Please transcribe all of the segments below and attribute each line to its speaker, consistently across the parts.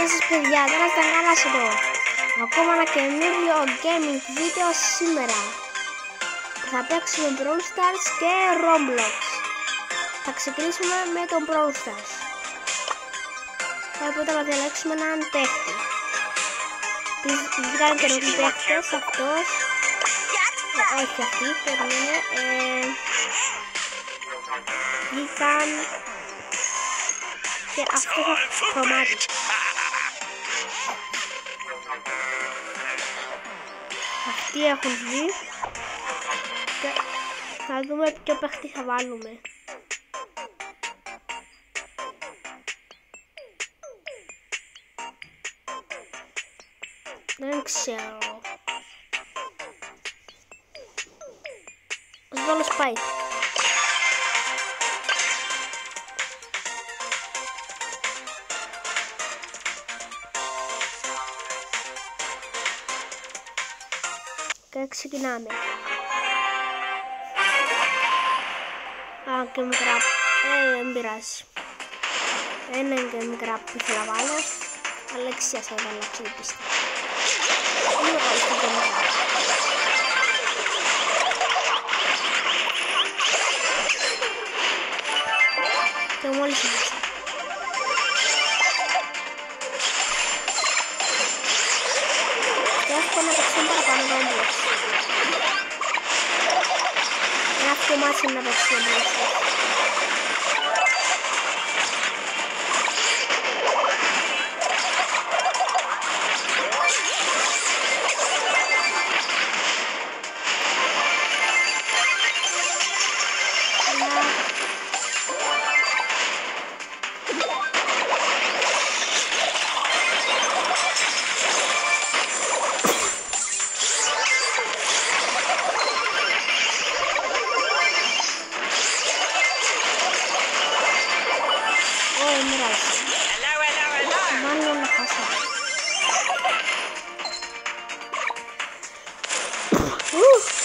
Speaker 1: Γεια σας παιδιά, τώρα στα κανάλας εδώ. Ακόμα ένα καινούριο gaming βίντεο σήμερα. Θα παίξουμε Brawl Stars και Roblox. Θα ξεκινήσουμε με τον Brawl Stars. Οπότε θα διαλέξουμε έναν παίχτη. Βγάλει καινούριοι παίχτες, αυτός. Όχι αυτή, περιμένε. Βγήκαν και αυτό το κομμάτι. Αυτοί έχουν βγει και θα δούμε ποιο παίχτη θα βάλουμε. Δεν ξέρω. Ας βάλω Spike. Και ξεκινάμε. Α, και μικρά. Δεν πειράζει. Ένα και μικρά που ήθελα να βάλω. Αλεξία θα αλλάξει την πίστα. Είναι ευχαριστώ και μικρά. Και μόλις ήρθα. Και εύκολα να παίξουμε παραπάνω Roblox. Ένα αυτό μάτσι να παίξουμε Roblox.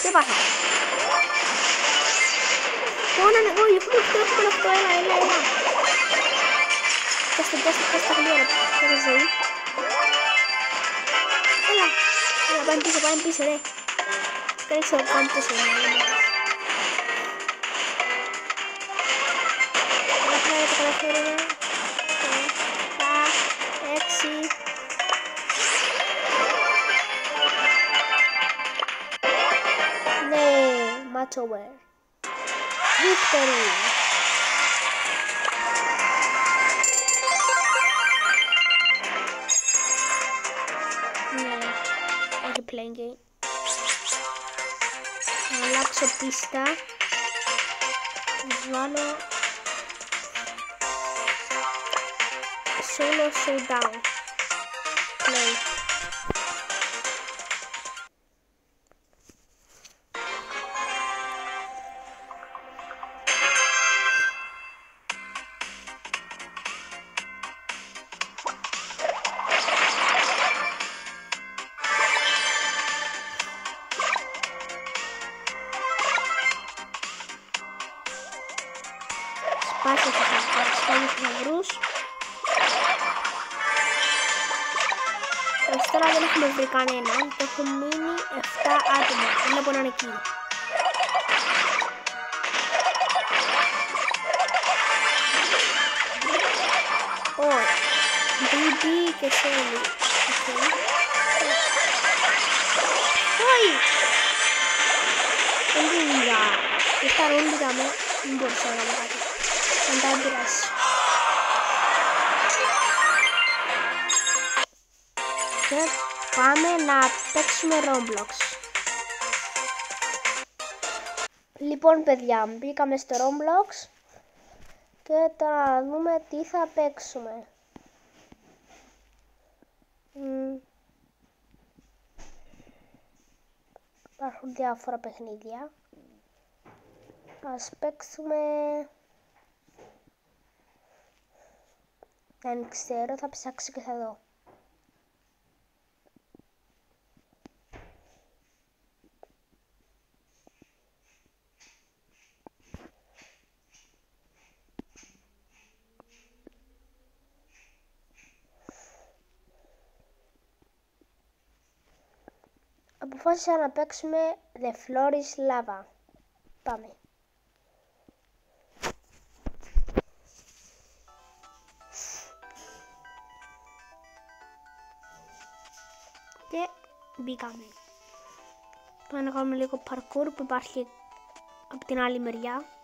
Speaker 1: Τι πάθα. Όχι, έχουμε αυτό, έλα. Κάστα γλύωρα, πέρα ζωή. Έλα, πάμε πίσω, ρε. Δεν ξέρω καν πόσο είναι. Έλα, πέρα το καταφέρουμε. 7, 6. Match over. Victory! Ναι, όχι playing game. Να αλλάξω πίστα. Να βάλω solo showdown. Play. Σπάσε τους νευρούς. Ως τώρα δεν έχουμε βρει κανέναν και έχουν μείνει 7 άτομα. Βλέπω να είναι εκεί. Όχι. BB και Shelly. Όχι. Δεν είδα. Ήρθα ρόλικα με. Δεν μπορούσα να κάνω κάτι. Δεν τα πειράσει. Και πάμε να παίξουμε Roblox. Λοιπόν παιδιά, μπήκαμε στο Roblox και τώρα να δούμε τι θα παίξουμε. Υπάρχουν διάφορα παιχνίδια. Ας παίξουμε... Δεν ξέρω, θα ψάξω και θα δω. αποφάσισα να παίξουμε The Floor is Lava. Πάμε. Και μπήκαμε. Πάμε να κάνουμε λίγο parkour που υπάρχει από την άλλη μεριά.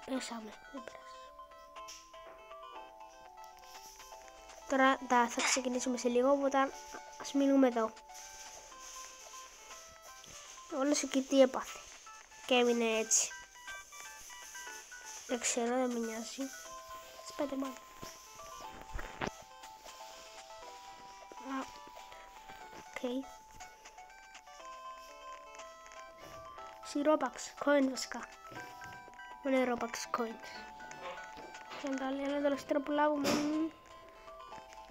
Speaker 1: Πέσαμε, δεν πέρασε. Τώρα θα ξεκινήσουμε σε λίγο, οπότε ας μείνουμε εδώ. Όλος εκεί τι έπαθε και έμεινε έτσι. Δεν ξέρω, δεν με νοιάζει. Spider-Man. Οκ. Robux, coin βασικά. Είναι Robux coins. Έλα τώρα στερα προλάβουμε.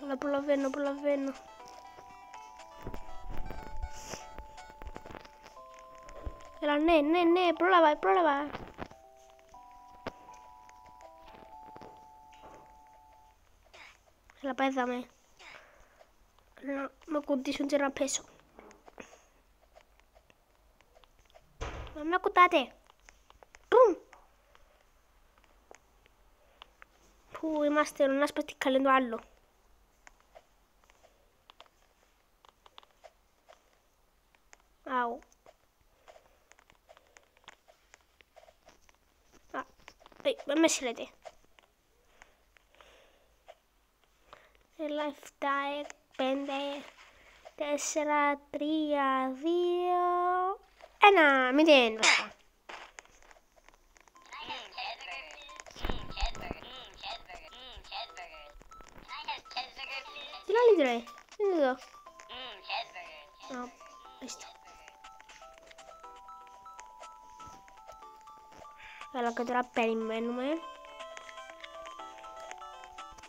Speaker 1: Αλλά προλαβαίνω. Έλα, ναι, πρόλαβα. Έλα, πέδαμε. Να με κουντήσουν και να πέσω. Να με κουτάτε. Πουμ. Πού είμαστε, ο ένας πας καλή το άλλο. Αου. Με σύρετε. Έλα, 7, 5, 4, 3, 2, 1, 0. Τι λέει τώρα, είναι εδώ. Έλα και τώρα περιμένουμε.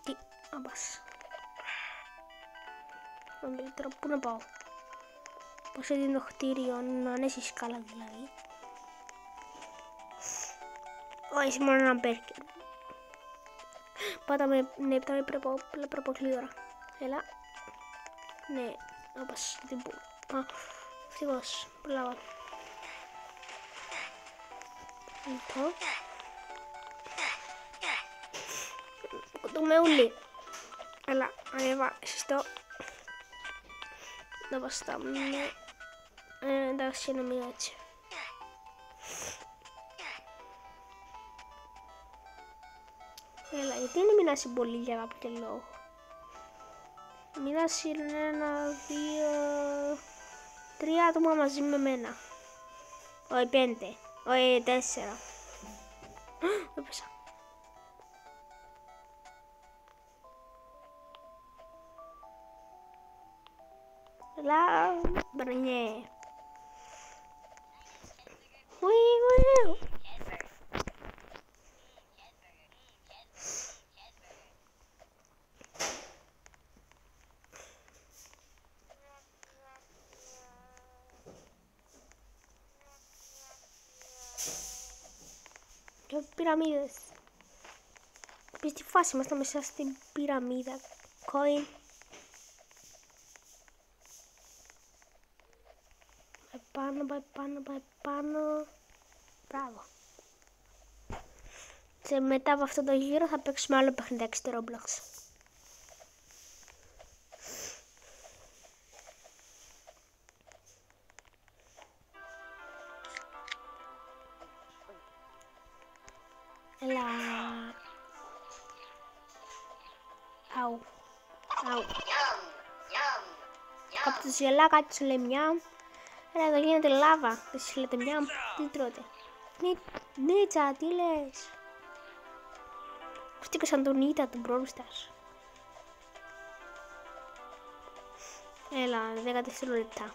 Speaker 1: Τι, αμπάς. Τώρα πού να πάω. Πώς έδινε το κτίριο να ανέσει σκάλα δηλαδή. Όχι, μόνο ένα μπέρκερ. Πάταμε, ναι, πρέπει από γλύωρα. Έλα. Ναι, όπως την πού. Ευτυχώς, προλάβα. Λοιπόν. Κουτούμε ούλοι. Έλα, ανέβα, εσείς το. Να βαστάμε. Εντάξει, είναι μία έτσι. Έλα, γιατί είναι μοιράσει πολύ για κάποιο λόγο. Μοιράσει είναι 1, 2, 3 άτομα μαζί με μένα. Όχι 5, όχι 4. Έπεσα. Έλα, μπρνιέ. Ουι. Και πυραμίδες. Επίσης στη φάση είμαστε μέσα στην πυραμίδα. Coin. Πάει πάνω. Μπράβο. Και μετά από αυτό το γύρο θα παίξουμε άλλο παιχνιδάκι στο Roblox. Έλα. Αου. Κάπου τους γελά, κάτι τους λέει μια. Έλα, εδώ γίνεται λάβα. Εσείς λέτε μια, τι τρώτε. Νίτσα, τι λες. Φτύκα σαν τον Νίτα του Brawl Stars. Έλα, 10 δευτερόλεπτα.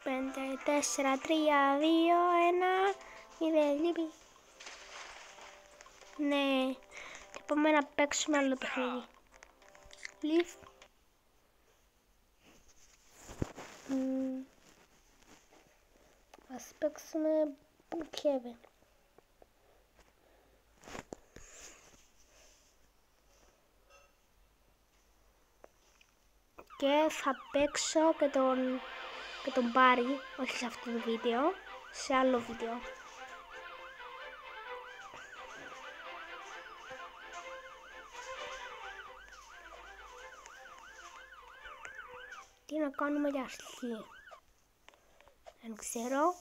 Speaker 1: Πέντε, 4, 3, 2, 1, 0, λείπει. Ναι, και πάμε να παίξουμε άλλο παιχνίδι. Leave. Ας παίξουμε Brookhaven. Και θα παίξω και τον Barry, όχι σε αυτό το βίντεο, σε άλλο βίντεο. Τι να κάνουμε για αρχή? Δεν ξέρω.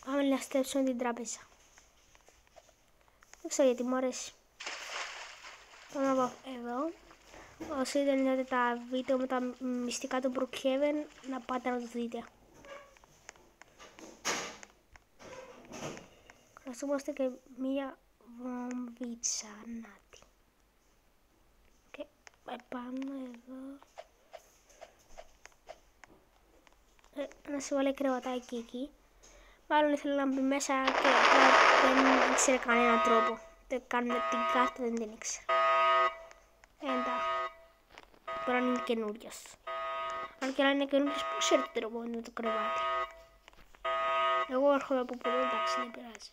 Speaker 1: Πάμε να στρέψουμε την τράπεζα. Δεν ξέρω γιατί μου αρέσει. Πάμε από εδώ. Όσοι δεν είδατε τα βίντεο με τα μυστικά του Brookhaven, να πάτε να το δείτε. Χρειαζόμαστε και μία βομβίτσα. Νάτι. Και πάμε εδώ. Να σε βάλει κρεβατάκι εκεί. Μάλλον ήθελα να μπει μέσα και δεν ήξερε κανένα τρόπο. Την κάρτα δεν την ήξερε. Τώρα είναι καινούριος. Αν και να είναι καινούριος, πώς ξέρει το τρόπο με το κρεβάτι? Εγώ έρχομαι από πολύ, εντάξει, δεν πειράζει.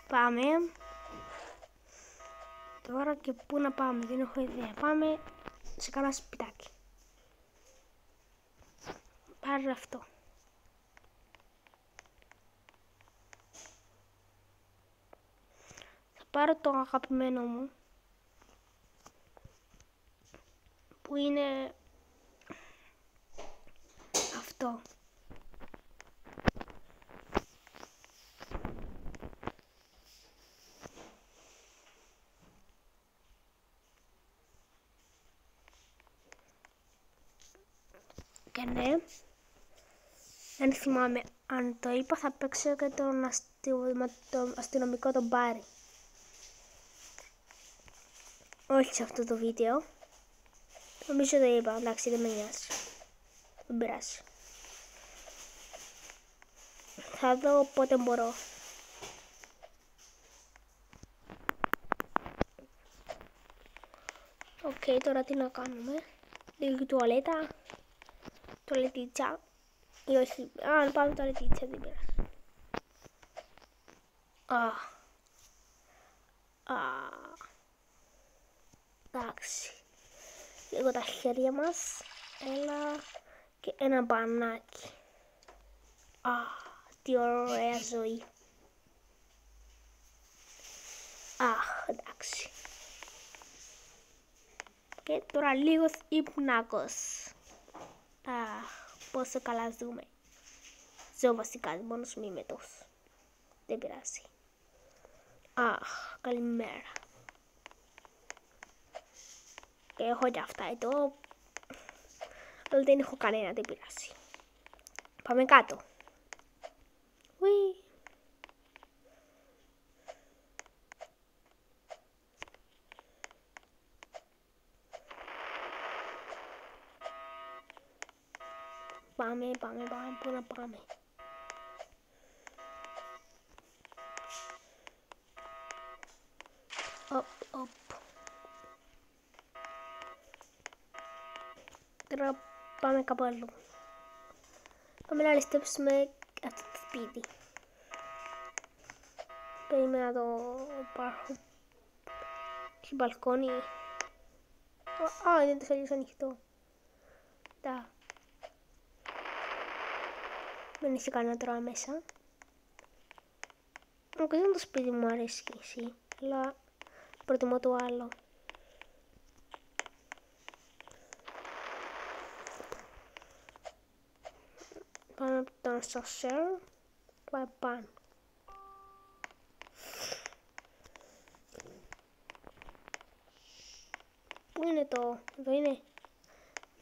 Speaker 1: Πάμε. Τώρα και πού να πάμε, δεν έχω ιδέα. Πάμε σε κανένα σπιτάκι. Πάρε αυτό. Θα πάρω το αγαπημένο μου, που είναι αυτό. Και ναι, δεν θυμάμαι αν το είπα, θα παίξω και τον αστυνομικό τον Barry. Όχι σε αυτό το βίντεο. Νομίζω το είπα, εντάξει, δεν με νοιάζει. Δεν πειράζει. Θα δω πότε μπορώ. Οκ, τώρα τι να κάνουμε? Λίγη τουαλέτα. Τουαλετίτσα. Ή όχι. Αν πάμε τουαλετίτσα, δεν πειράζει. Εντάξει. Λίγο τα χέρια μας. Έλα. Και ένα μπανάκι. Τι ωραία ζωή. Εντάξει. Και τώρα λίγος ύπνακος. Πόσο καλά ζούμε. Ζω βασικά, μόνος μου είμαι τόσο. Δεν πειράζει. Καλημέρα. Και έχω και αυτά εδώ. Αλλά δεν έχω κανένα, δεν πειράζει. Πάμε κάτω. Ουί. Πάμε, πού να πάμε? Οπ. Τώρα πάμε κάπου αλλού. Πάμε να ληστέψουμε αυτό το σπίτι. Περίμενα να το πάρω στο μπαλκόνι. Είναι το σαλίος ανοιχτό. Δεν έχει κανένα τώρα μέσα. Δεν το σπίτι μου αρέσει και εσύ, αλλά προτιμώ το άλλο. Πάμε από τον ασανσέρ. Πάμε πάνω. Πού είναι το? Εδώ είναι.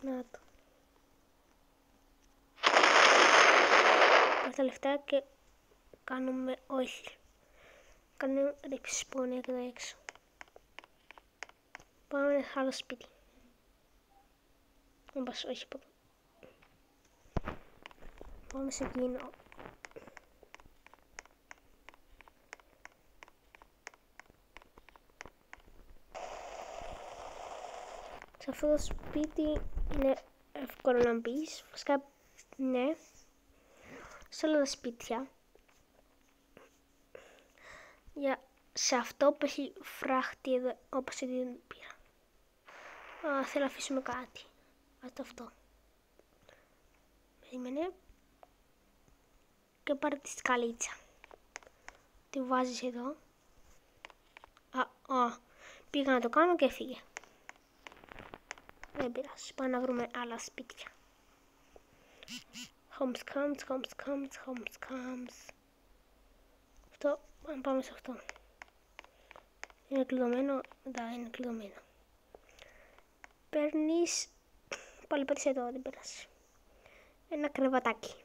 Speaker 1: Να το. Πάρε τα λεφτά και κάνουμε, όχι. Κάνουμε ρεψισπόνι εδώ έξω. Πάμε σε άλλο σπίτι. Όχι από εδώ. Πάμε σε εκείνο. Σε αυτό το σπίτι είναι εύκολο να μπεις. Βασικά, ναι. Σε όλα τα σπίτια. Σε αυτό που έχει φράχτη εδώ, όπως ήδη πήρα. Θέλω να αφήσουμε κάτι. Αυτό. Περίμενε. Και πάρε τη σκαλίτσα. Τη βάζεις εδώ. Πήγα να το κάνω και έφυγε. Δεν πειράζει. Πάμε να βρούμε άλλα σπίτια. Homes comes. Αυτό, πάμε σε αυτό. Είναι κλειδωμένο. Είναι κλειδωμένο. Παίρνεις. Πάλι πέτυχε εδώ, δεν πειράζει. Ένα κρεβατάκι.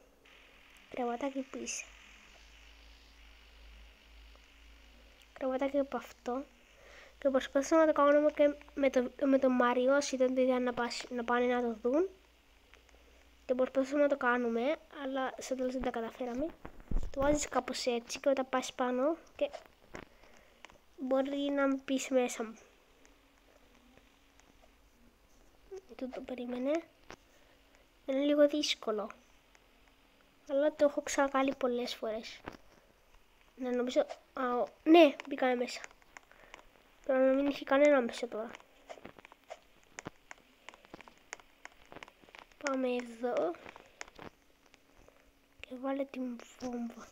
Speaker 1: Κρεβατάκι που είσαι. Κρεβατάκι από αυτό. Και προσπαθώ να το κάνουμε και με το Μάριο, όσοι δεν το είδαν να πάνε να το δουν. Και προσπαθούμε να το κάνουμε, αλλά στο τέλος δεν τα καταφέραμε. Το βάζεις κάπως έτσι και όταν πας πάνω και μπορεί να μπεις μέσα μου. Το περίμενε. Είναι λίγο δύσκολο. Αλλά το έχω ξανακάνει πολλές φορές. Να νομίζω... ναι, μπήκαμε μέσα. Πρέπει να μην έχει κανένα μέσα τώρα. Πάμε εδώ. Και βάλε την βόμβα.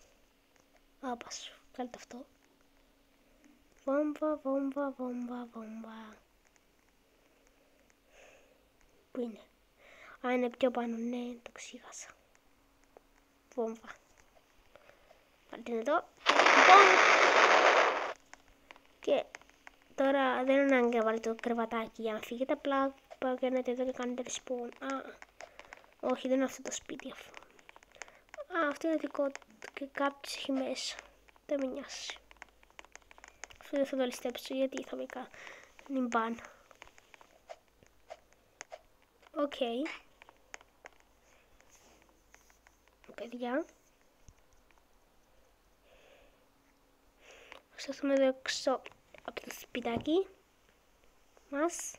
Speaker 1: Πας, κάλτε αυτό. Βόμβα. Πού είναι? Είναι πιο πάνω, ναι, το ξέχασα. Βόμβα. Βάλτε την εδώ. Και τώρα δεν είναι ανάγκη να βάλετε το κρεβατάκι για να φύγετε, απλά παγαίνετε εδώ και κάνετε respawn. Όχι, δεν είναι αυτό το σπίτι αυτό. Αυτό είναι δικό του και κάποιος έχει μέσα. Δεν με νοιάζει. Αυτό δεν θα το ληστέψω γιατί θα με κάνει μπαν. Οκ. Παιδιά. Σταθούμε εδώ έξω από το σπιτάκι μας.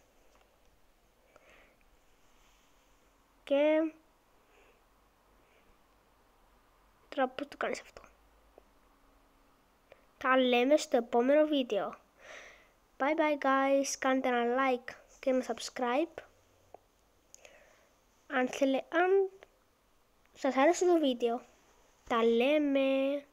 Speaker 1: Και τώρα πώς το κάνεις αυτό? Τα λέμε στο επόμενο βίντεο. Bye bye guys. Κάντε ένα like και ένα subscribe. Αν σας άρεσε το βίντεο. Τα λέμε.